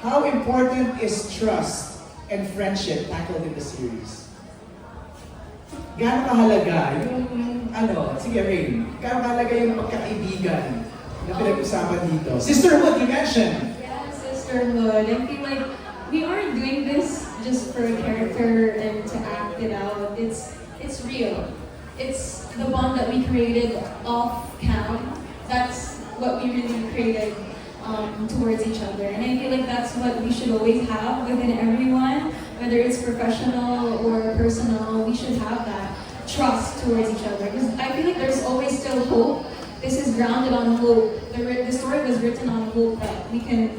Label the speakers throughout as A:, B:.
A: how important is trust and friendship tackled in the series? Gaano kahalaga yung, sige Rain, gaano kahalaga yung pagkakaibigan na pinag-usapan dito? Sisterhood, you mentioned.
B: Yeah, sisterhood. I feel like we aren't doing this just for a character and to act it out. It's real. It's the bond that we created off cam. That's what we really created towards each other. And I feel like that's what we should always have within everyone, whether it's professional or personal. We should have that trust towards each other. Because I feel like there's always still hope. This is grounded on hope. The story was written on hope that we can,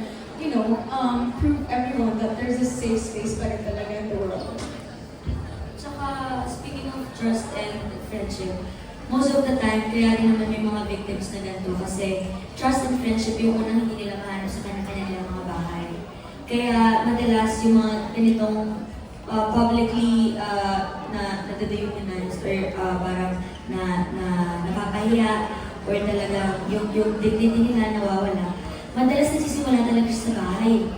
B: prove everyone that there's a safe space pa rin talaga in the world.
C: Tsaka, speaking of trust and friendship, most of the time, kaya rin naman may mga victims na ganito kasi trust and friendship yung unang hindi nila mahanap sa kanilang mga bahay. Kaya madalas yung mga ganitong publicly na nadadayunan or parang napapahiya or talagang yung dignity nila nawawala. Madalas nagsisimula talaga sa bahay.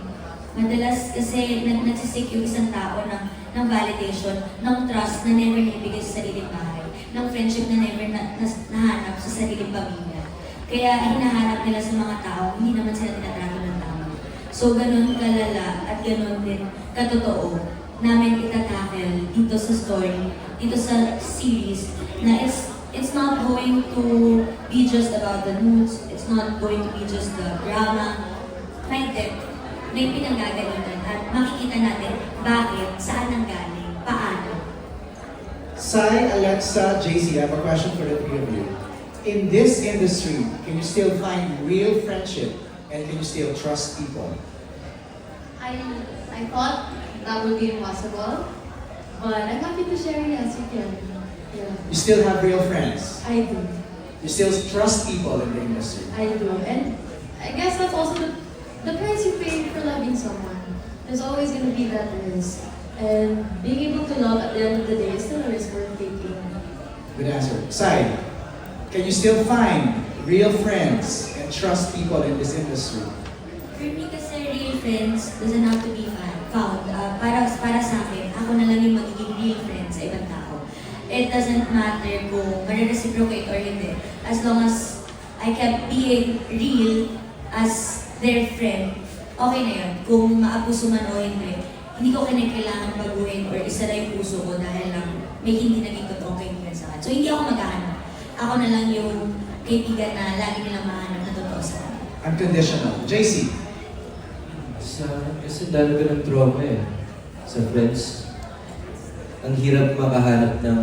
C: Madalas kasi nagsisik yung isang tao ng validation, ng trust na never naibigay sa sariling bahay, ng friendship na never nahanap sa sariling pamilya. Kaya hinahanap nila sa mga tao, hindi naman sila tinatrato ng tama. So ganun kalala at ganun din katotoo namin itatackle dito sa story, dito sa series, na it's not going to be just about the moods, it's not going to be just the drama. May depth, may pinanggagalingan at makikita natin bakit, saan nanggaling, paano.
A: Sai, Alexa, JC, I have a question for the three of you. In this industry, can you still find real friendship and can you still trust people?
D: I thought that would be impossible, but I'm happy to share, yes, you can. Yeah.
A: You still have real friends?
D: I do.
A: You still trust people in the industry?
D: I do. And I guess that's also the price you pay for loving someone. There's always going to be that risk. And being able to love at the end of the day is still a risk worth taking.
A: Good answer. Sai, can you still find real friends and trust people in this industry?
C: For me kasi real friends doesn't have to be found. Para sa akin, ako na lang yung magiging real friend sa ibang tao. It doesn't matter kung ma-reciprocate or hindi. As long as I kept being real as their friend, okay na yun. Kung maabuso man o hindi ko kailangan baguhin or isara yung puso ko dahil lang may hindi naging totoong kaibigan sa akin. So hindi ako maghahanap. Ako na lang yung kaibigan na lagi nilang mahanap na totoo sa akin.
A: Unconditional. JC?
E: Kasi dahil ko ng trauma sa friends. Ang hirap makahanap ng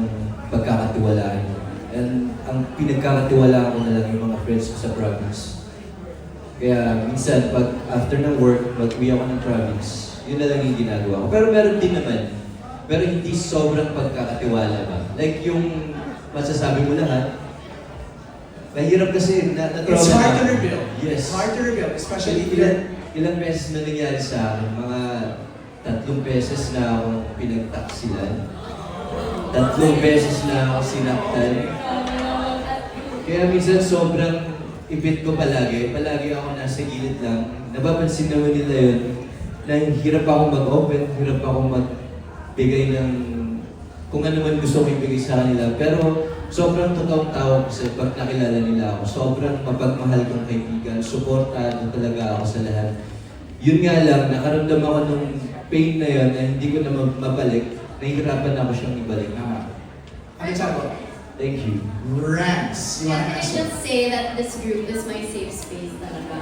E: pagkakatiwalaan. And ang pinagkakatiwalaan ko na lang yung mga friends ko sa province. Kaya minsan, pag after ng work, mag-uwi ako ng province, yun na lang yung ginagawa ko. Pero meron din naman. Pero hindi sobrang pagkakatiwala ba? Like yung masasabi mo lahat, mahirap kasi na-trauma.
A: It's hard to rebuild.
E: Yes.
A: It's hard to rebuild, especially
E: Ilang beses na nangyari sa akin, mga 3 beses na akong pinagtaksilan. 3 beses na ako sinaktan. Kaya minsan sobrang ipit ko palagi. Palagi ako nasa gilid lang. Napapansin naman nila yun na hirap ako mag-open, hirap ako magbigay ng kung ano man gusto kong ibigay sa kanila. Pero sobrang totoong tao kasi pag nakilala nila ako. Sobrang mapagmahal kong kaibigan. Suportado talaga ako sa lahat. Yun nga lang, nakaramdam ako ng pain na yun na hindi ko na mabalik. Nahihirapan ako siyang ibalik.
A: Ano sabi?
E: Thank you.
A: Rants. You
D: Yeah,
A: wanna
D: can I
A: answer?
D: just say that this group is my safe space talaga.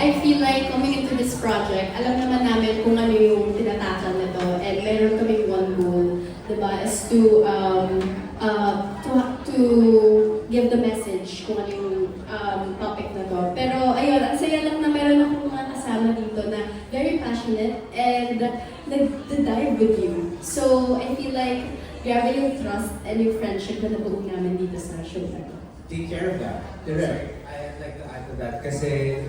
D: I feel like coming into this project, alam naman namin kung ano yung tinatakal na to, and meron kaming one goal, diba, is to give the message kung ano yung topic na to. Pero ayun, ang saya lang na meron akong mga kasama dito na very passionate and nag-dive with you. So I feel like grabe yung trust and yung friendship na nabuo namin dito sa show na to.
A: Take care of that. Direct.
F: I'd like to add to that kasi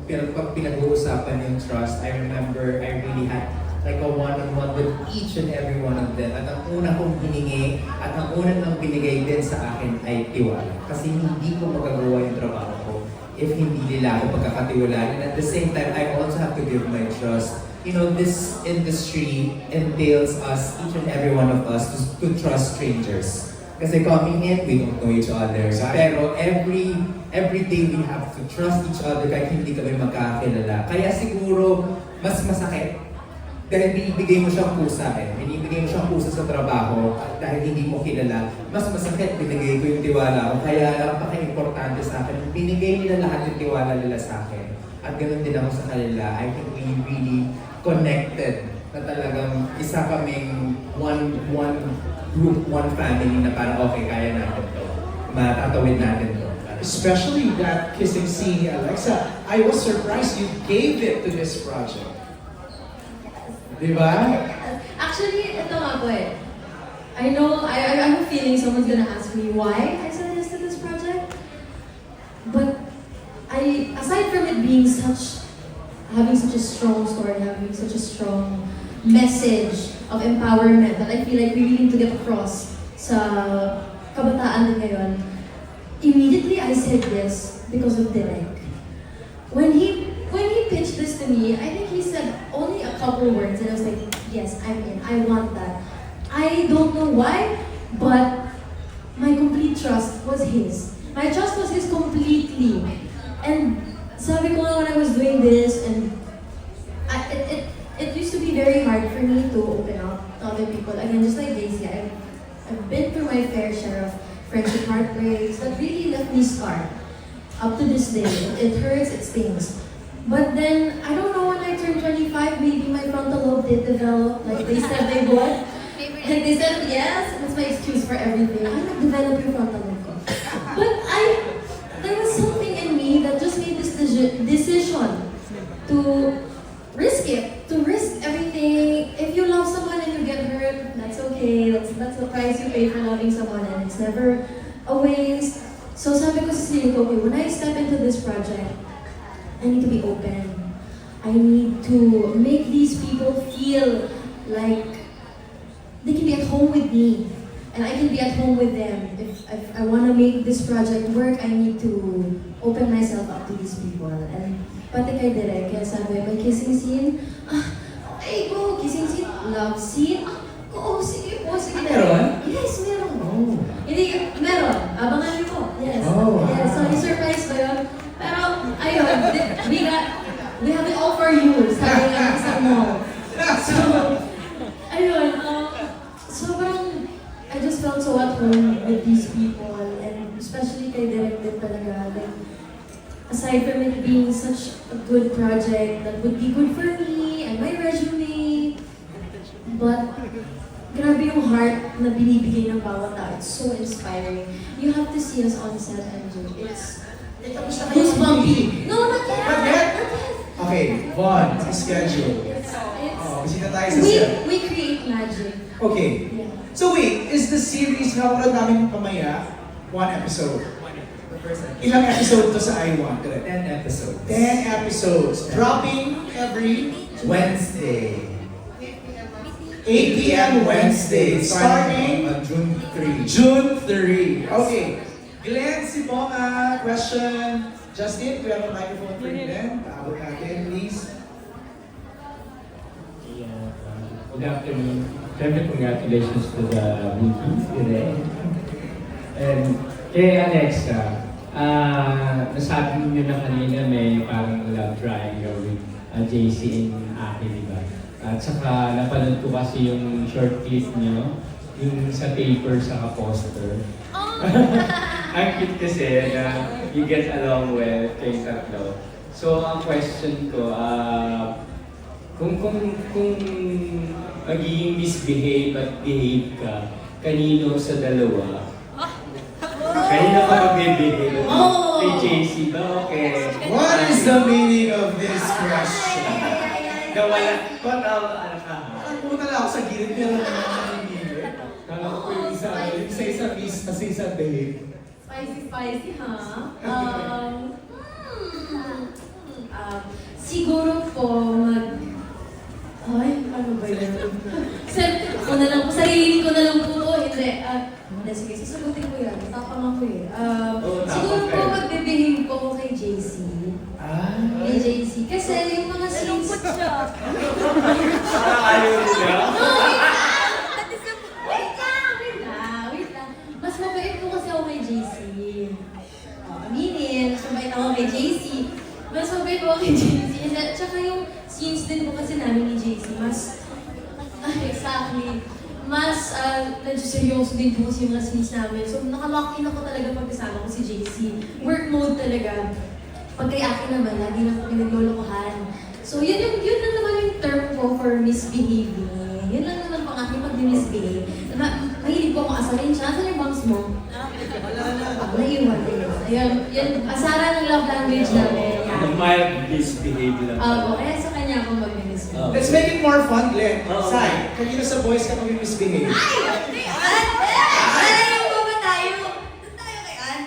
F: yung pinag-uusapan yung trust, I remember I really had like a one-on-one with each and every one of them. At ang una kong hiningi at ang una nang binigay din sa akin ay tiwala. Kasi hindi ko magagawa yung trabaho ko if hindi nila ako pagkakatiwalaan. And at the same time, I also have to give my trust. You know, this industry entails us, each and every one of us, to trust strangers. Kasi coming in, we don't know each other. Pero every day we have to trust each other kahit hindi kami magkakilala. Kaya siguro, mas masakit. Dahil binibigay mo siyang pusa binibigay mo siyang pusa sa trabaho at dahil hindi mo kilala, mas masakit binigay ko yung tiwala ko. Kaya napaka-importante sa akin, binigay nila lahat yung tiwala nila sa akin. At ganoon din ako sa kanila. I think we really connected na talagang isa kaming one group, one family na parang okay, kaya natin to. Matatawid natin to.
A: Especially that kissing scene, Alexa. I was surprised you gave it to this project. Diba?
B: Actually, ito nga po eh. I know, I have a feeling someone's gonna ask me why I said yes to this project. But aside from it being having such a strong story, having such a strong message of empowerment that I feel like we really need to get across sa kabataan din ngayon, immediately I said yes because of Direk. When he pitched this to me, I think he said only a couple words and I was like, yes, I'm in. I want that. I don't know why, but my complete trust was his. My trust was his completely. And sabi ko nga when I was doing this, and it used to be very hard for me to open up to other people. Again, just like Daisy, I've been through my fair share of friendship heartbreaks that really left me scarred. Up to this day, it hurts, it stings. But then, I don't know, when I turned 25, maybe my frontal lobe did develop, like they said they would. And they said yes, that's my excuse for everything. I don't develop your frontal lobe ko. But there was something in me that just made this decision to risk it, to risk everything. If you love someone and you get hurt, that's okay. That's the price you pay for loving someone, and it's never a waste. So sabi ko sa sarili ko, okay, when I step into this project, I need to be open. I need to make these people feel like they can be at home with me. And I can be at home with them. If I want to make this project work, I need to open myself up to these people. And pati kay Direk, kaya sabi, may kissing scene. Okay, go, kissing scene. Love scene. Oo, sige po, sige.
A: Meron?
B: Yes, meron.
A: Oh.
B: Hindi, meron. Abangan niyo po. Yes.
A: Oh, wow.
B: Yes, so surprise ba yun? Pero, ayun, we have it all for you. Sabi nga sa mall. So, ayun, sobrang, I just felt so at home with these people, and especially kay Direk din talaga. Like, aside from it being such a good project that would be good for me and my resume, but grabe yung heart na binibigay ng bawat tao. It's so inspiring. You have to see us on set, MJ. It's goosebumpy. No, not yet.
A: Not yet?
B: Not yet.
A: Okay, Von, schedule.
B: It's
A: Bisita tayo sa set.
B: we create magic.
A: Okay.
B: Yeah.
A: So wait, is the series napanood namin mamaya? One episode. Ilang episode to sa I1?
F: 10 episodes.
A: 10 episodes. Dropping every
F: Wednesday.
A: 8 p.m. Wednesday. Starting
F: on June 3.
A: June 3. Okay. Glenn, si Bonga, question. Justin, we have a microphone for Glenn. Paabot natin, please.
G: Yeah, good afternoon. Siyempre, congratulations to the movie today. And kay Alexa, nasabi niyo na kanina may parang love triangle with JC and Aki, di ba? At saka napanood ko kasi yung short clip niyo, yung sa paper sa poster. Ang cute kasi na you get along well kayong tatlo. So, ang question ko, kung magiging misbehave at behave ka, kanino sa dalawa? Kanino ka mag-behave?
B: Oh!
G: Kay JC ba? Okay.
A: What is the meaning of this question?
G: Nawala. Ano ka?
A: Punta lang ako sa gilid pero nanginginig.
G: Kala ko yung
A: Isa miss, kasi isa babe.
B: Spicy, ha? Siguro po ay, ano ba yun? Sarili ko na lang po to. Hindi, sige, sasagutin ko yan. Tapang ako eh. Siguro po magbibigay po ako kay JC.
G: Ayaw nila.
C: Wait lang. Mas mabait po kasi ako kay JC. Aminin, mas mabait ako kay JC. Mas mabait ako kay JC. Tsaka yung scenes din po kasi namin ni JC, mas, exactly, mas seryoso din po kasi yung mga scenes namin. So, nakalock in ako talaga pag kasama ko si JC. Work mode talaga. Pag kay akin naman, lagi na kami naglolokohan. So, yun lang naman yung term ko for misbehaving. Yun lang naman pang aking pag-misbehave. Mahilig po akong asarin siya. Asan yung bangs mo? Naiwan. Ayun, yun, asara ng love language namin.
G: Ang mild misbehave lang.
C: Kaya sa kanya ako mag-misbehave.
A: Let's make it more fun, Glenn.
G: Oo.
A: Sai, kanino sa boys ka mag-misbehave?
C: Ano yung baba tayo? Doon tayo kay Ann.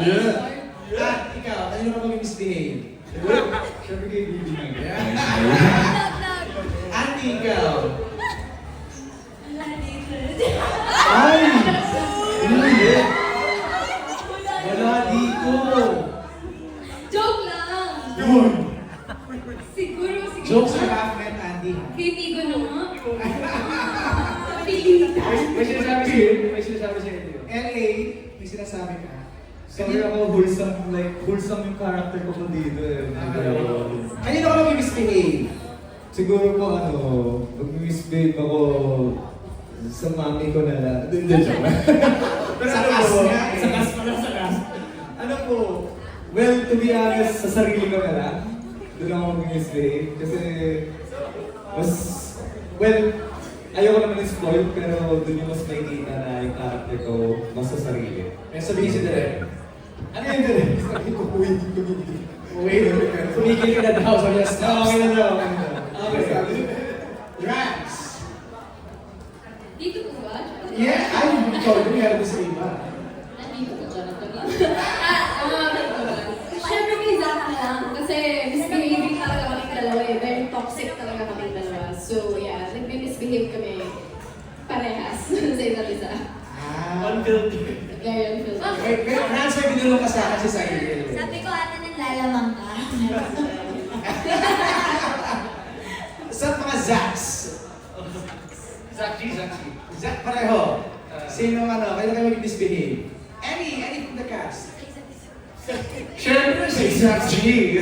A: Yeah! At ikaw, kanino ka mag-misbehave?
G: Siyempre kay Bibi na.
A: Andy, ikaw.
C: Wala dito.
A: Ay! Hindi! Wala dito!
C: Joke lang!
A: Yun!
B: Siguro.
A: Jokes you have met, Andy.
B: Kaibigan na nga.
G: May sinasabi siya.
A: LA, may sinasabi ka.
H: Sorry ako, wholesome yung character ko po dito eh.
A: Kanino ka mag-misbehave?
H: Siguro po mag-misbehave ako sa mami ko na lang. Hindi, joke. Pero
A: Sa
H: ano
A: kas
H: po,
A: nga eh.
H: sa kas pala, sa kas. Ano po, well, to be honest, sa sarili ko na lang, doon ako mag-misbehave. Kasi, ayoko naman i-spoil, pero doon yung mas makikita na yung character ko mas sa sarili.
A: May sabihin si Direk.
H: Ano yung direct? Sabi ko, uy,
A: Wait, kumikil ka na daw sa yes.
H: okay na daw, okay na daw.
A: Okay, sabi. Rams!
B: Dito po ba?
A: Yeah, ay, ikaw, yung meron sa iba.
B: Nandito po, Jonathan lang.
D: Siyempre may Zach lang. Kasi misbehaving talaga kami dalawa eh. Very toxic talaga kami dalawa. So yeah, nagbe-misbehave kami parehas sa isa't isa.
G: Unfiltered.
D: Very unfiltered.
A: Rams, may binulong ka sa akin si Cyril.
C: Sabi ko ata nang lalamang ka.
A: Sa mga Zacks.
G: Zakji.
A: Zack pareho. Sino kayo mag-misbehave? Any from the cast.
G: Siyempre si Zakji.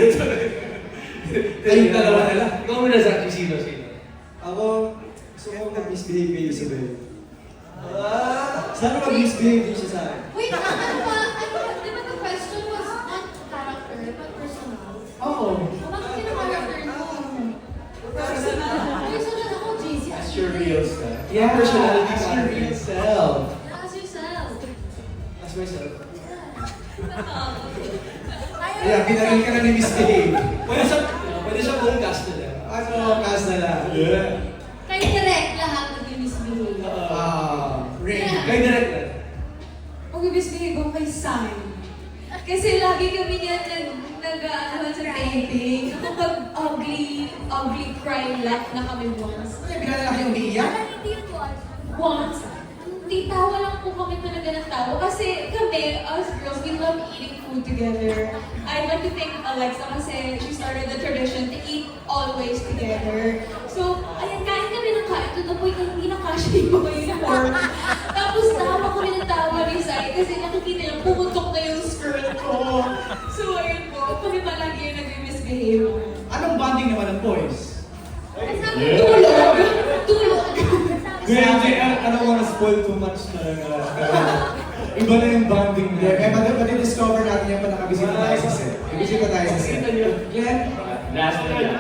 A: Kayong dalawa na lang.
G: Ikaw muna Zakji, sino?
H: Ako, gusto ko mag-misbehave kay Isabel. Sana mag-misbehave din siya sa akin.
C: Wait, ano ba? Di ba the question was not character, but personal?
A: Oo.
C: Bakit kina-character mo? Personal ako, JC.
G: That's your real stuff.
A: Yeah,
H: Personality
A: ask your
H: character.
A: real self.
C: Ask yourself.
A: Ask myself.
C: Ayaw.
A: Yeah, pinaril ka na ni misbehave.
G: Pwede siya buong cast na lang.
A: Ano, cast na lang.
C: Kay direct lahat nag-misbehave.
A: Rain.
G: Kay direct na.
B: Mag-misbehave ako kay Sai. Kasi lagi kami niyan nag-ano sa taping. Kapag ugly cry laugh na kami once.
A: Ay, bigla na lang kayong umiiyak.
C: Parang hindi yun was.
B: Once, hindi tawa lang po kami talaga ng tawa. Kasi kami, us girls, we love eating food together. I want to thank Alexa kasi she started the tradition to eat always together. So, ayan, kain kami ng kain to the point na hindi na kasha yung mga uniform. Tapos tawa kami ng tawa ni Sai kasi nakikita niya, pumutok na yung skirt ko. So, ayun po, kami palagi yung nag-misbehave.
A: Anong bonding naman ng boys?
B: Tulog! Tulog!
H: Kuya, I don't wanna spoil too much talaga. Pero iba na yung bonding na.
A: Kaya pati-discover natin yan pa nakabisita tayo sa set. Bisita tayo sa set.
G: Nakita niyo.
A: Glenn,
G: Last na yan.